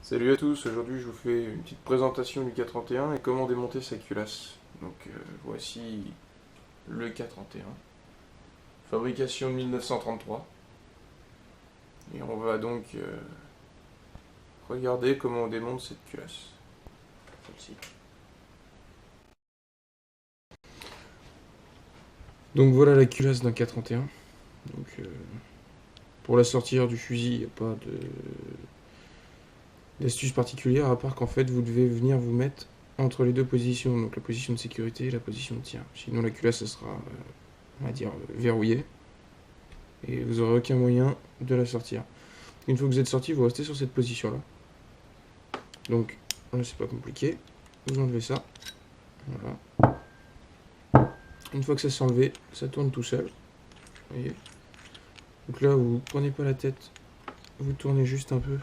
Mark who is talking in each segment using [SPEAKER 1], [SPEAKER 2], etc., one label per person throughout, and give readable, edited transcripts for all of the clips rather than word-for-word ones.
[SPEAKER 1] Salut à tous, aujourd'hui je vous fais une petite présentation du K31 et comment démonter sa culasse. Donc voici le K31, fabrication de 1933. Et on va donc regarder comment on démonte cette culasse. Celle-ci. Donc voilà la culasse d'un K31. Donc pour la sortir du fusil, il n'y a pas d'astuce particulière à part qu'en fait vous devez venir vous mettre entre les deux positions, donc la position de sécurité et la position de tir. Sinon la culasse elle sera, on va dire, verrouillée et vous n'aurez aucun moyen de la sortir. Une fois que vous êtes sorti, vous restez sur cette position là. Donc c'est pas compliqué, vous enlevez ça, voilà. Une fois que ça s'est enlevé, ça tourne tout seul, vous voyez. Donc là vous prenez pas la tête, vous tournez juste un peu,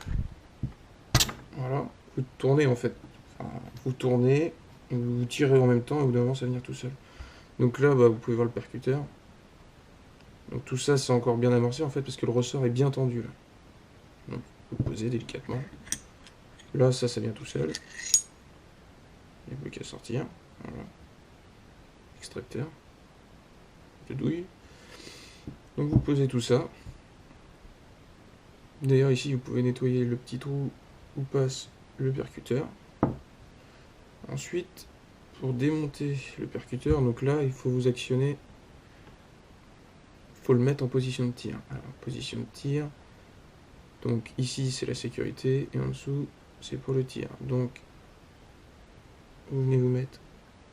[SPEAKER 1] voilà, vous tournez en fait, enfin, vous tournez, vous tirez en même temps et au bout d'un moment ça va venir tout seul. Donc là vous pouvez voir le percuteur. Donc tout ça c'est encore bien amorcé en fait parce que le ressort est bien tendu là. Donc vous posez délicatement. Là ça vient tout seul. Il n'y a plus qu'à sortir. Voilà. Extracteur. De douille. Donc vous posez tout ça. D'ailleurs ici vous pouvez nettoyer le petit trou où passe le percuteur. Ensuite, pour démonter le percuteur, donc là il faut vous actionner. Il faut le mettre en position de tir. Alors, position de tir. Donc ici c'est la sécurité et en dessous c'est pour le tir. Donc vous venez vous mettre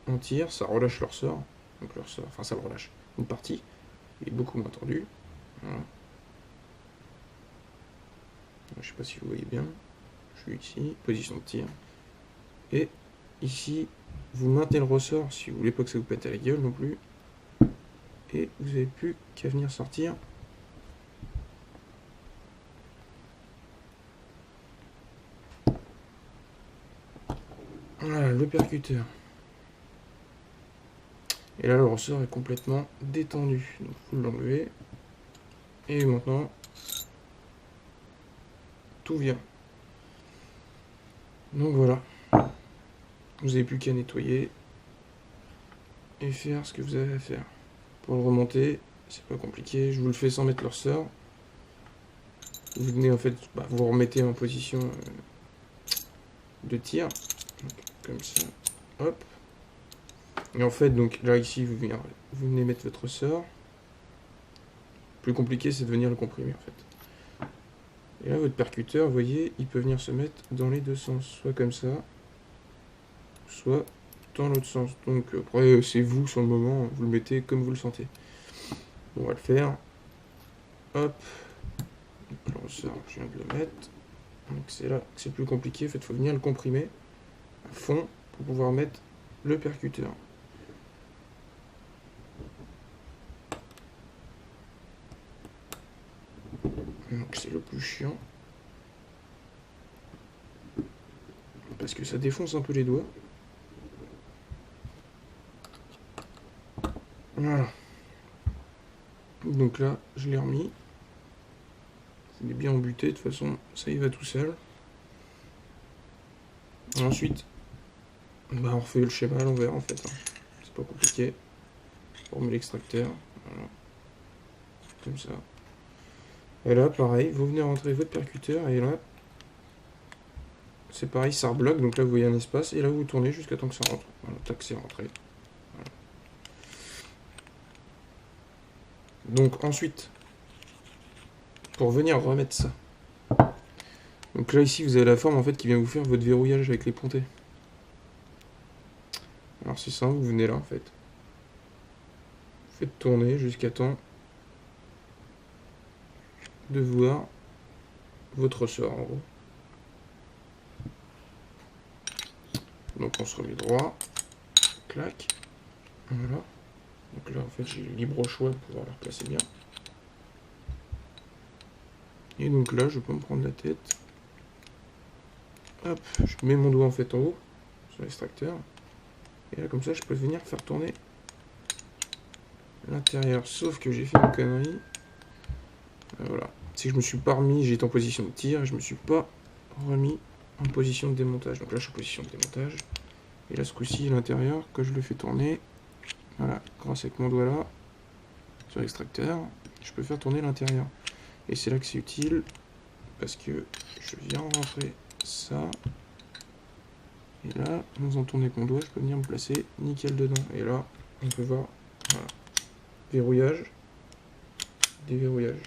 [SPEAKER 1] en tir, ça relâche le ressort. Donc le ressort, enfin ça le relâche. Une partie, il est beaucoup moins tendu. Voilà. Je sais pas si vous voyez bien. Je suis ici, position de tir. Et ici, vous maintenez le ressort si vous voulez pas que ça vous pète à la gueule non plus. Et vous n'avez plus qu'à venir sortir. Voilà, le percuteur. Et là, le ressort est complètement détendu. Donc, vous l'enlevez. Et maintenant, tout vient. Donc voilà. Vous n'avez plus qu'à nettoyer et faire ce que vous avez à faire. Pour le remonter, c'est pas compliqué. Je vous le fais sans mettre le ressort. Vous venez en fait, vous remettez en position de tir. Donc, comme ça. Hop. Et en fait, donc là ici, vous venez mettre votre ressort. Le plus compliqué, c'est de venir le comprimer en fait. Et là, votre percuteur, vous voyez, il peut venir se mettre dans les deux sens. Soit comme ça, soit dans l'autre sens. Donc après, c'est vous, sur le moment, vous le mettez comme vous le sentez. On va le faire. Hop. Donc, le ressort, je viens de le mettre. Donc c'est là que c'est plus compliqué. En fait, il faut venir le comprimer à fond pour pouvoir mettre le percuteur. Donc c'est le plus chiant. Parce que ça défonce un peu les doigts. Voilà. Donc là, je l'ai remis. Il est bien embuté, de toute façon, ça y va tout seul. Ensuite, on refait le schéma à l'envers en fait. C'est pas compliqué. On remet l'extracteur. Voilà. Comme ça. Et là, pareil, vous venez rentrer votre percuteur et là, c'est pareil, ça rebloque. Donc là, vous voyez un espace et là, vous tournez jusqu'à temps que ça rentre. Voilà, tac, c'est rentré. Voilà. Donc ensuite, pour venir remettre ça. Donc là, ici, vous avez la forme en fait qui vient vous faire votre verrouillage avec les pontets. Alors c'est ça, vous venez là en fait. Vous faites tourner jusqu'à temps de voir votre ressort en gros. Donc on se remet droit, clac, voilà. Donc là en fait j'ai libre choix de pouvoir la replacer bien. Et donc là je peux me prendre la tête. Hop, je mets mon doigt en fait en haut sur l'extracteur. Et là comme ça je peux venir faire tourner l'intérieur. Sauf que j'ai fait une connerie. Voilà. C'est que je me suis pas remis, j'étais en position de tir et je me suis pas remis en position de démontage. Donc là, je suis en position de démontage. Et là, ce coup-ci, l'intérieur, que je le fais tourner, voilà, grâce avec mon doigt là, sur l'extracteur, je peux faire tourner l'intérieur. Et c'est là que c'est utile, parce que je viens rentrer ça, et là, en faisant tourner avec mon doigt, je peux venir me placer nickel dedans. Et là, on peut voir, voilà, verrouillage, déverrouillage,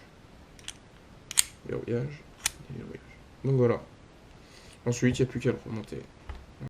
[SPEAKER 1] verrouillage, déverrouillage. Donc voilà. Ensuite, il n'y a plus qu'à le remonter.